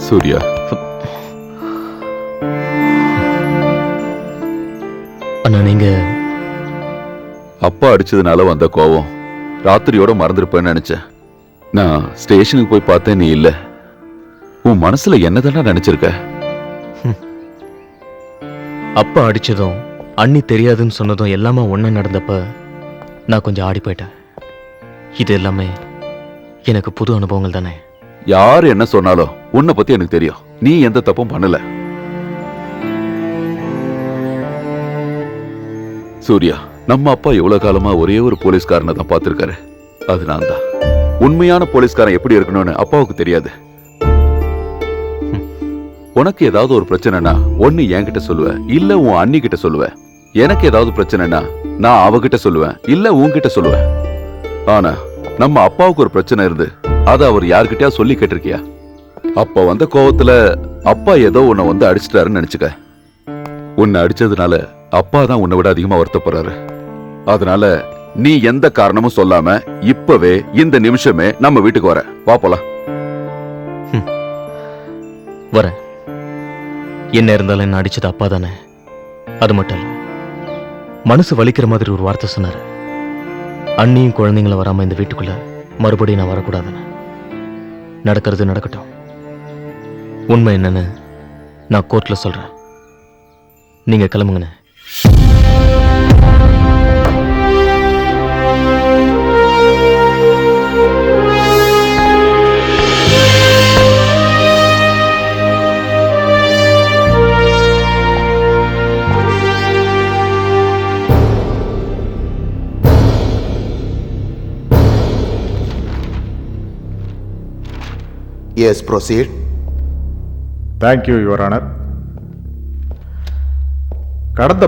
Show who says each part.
Speaker 1: சூர்யா,
Speaker 2: அண்ணா நீங்க
Speaker 1: அப்பா அடிச்சதுனால வந்த கோவம் ராத்திரியோட மறந்துருப்பேன்னு நினைச்சேன். நான் ஸ்டேஷனுக்கு போய் பார்த்தேன், நீ இல்ல. உன் மனசுல என்னதானே நினைச்சிருக்க?
Speaker 2: அப்பா அடிச்சதும் அண்ணி தெரியாதுன்னு சொன்னதும் எல்லாமே ஒண்ணா நடந்தப்ப நான் கொஞ்சம் ஆடி போயிட்டேன். இது எல்லாமே எனக்கு புது அனுபவங்கள் தானே.
Speaker 1: யாரு என்ன சொன்னாலும் உன்னை பத்தி எனக்கு தெரியும். நீ எந்த தப்பும் பண்ணல. சூர்யா, நம்ம அப்பா இவ்வளவு காலமா ஒரே ஒரு போலீஸ்காரனை தான் பார்த்திருக்காரு. அது நான் தான். உண்மையான போலீஸ்காரன் எப்படி இருக்கணும்னு அப்பாவுக்கு தெரியாது. உனக்கு ஏதாவது ஒரு பிரச்சனைனா ஒன்னு என்கிட்ட சொல்லுவேன், இல்ல உன் அண்ணி கிட்ட சொல்லுவேன். எனக்கு ஏதாவது பிரச்சனைனா நான் அவகிட்ட சொல்லுவேன், இல்ல உன்கிட்ட சொல்லுவேன். ஆனா நம்ம அப்பாவுக்கு ஒரு பிரச்சனை இருந்து அதை அவர் யாருக்கிட்டயா சொல்லி கேட்டிருக்கியா? அப்ப வந்த கோவத்துல அப்பா ஏதோ உன்னை வந்து அடிச்சிட்டாருன்னு நினைச்சுக்க. உன்னை அடிச்சதுனால அப்பா தான் உன்னை விட அதிகமா வருத்தப்படுறாரு. அதனால நீ எந்த காரணமும் சொல்லாம இப்பவே இந்த நிமிஷமே நம்ம வீட்டுக்கு வர வா, போலாம்.
Speaker 2: வரேன். என்ன இருந்தாலும் என்ன அடிச்சது அப்பா தானே. அது மட்டும் இல்ல, மனசு வலிக்கிற மாதிரி ஒரு வார்த்தை சொன்னாரு. அண்ணியும் குழந்தைங்களும் வராம இந்த வீட்டுக்குள்ள மறுபடியும் நான் வரக்கூடாதுன்னு. நடக்கிறது நடக்கட்டும். உண்மை என்னன்னு நான் கோர்ட்ல சொல்றேன். நீங்க கிளம்புங்கண்ணே.
Speaker 3: Yes, proceed.
Speaker 4: Thank you, Your Honor. கடந்த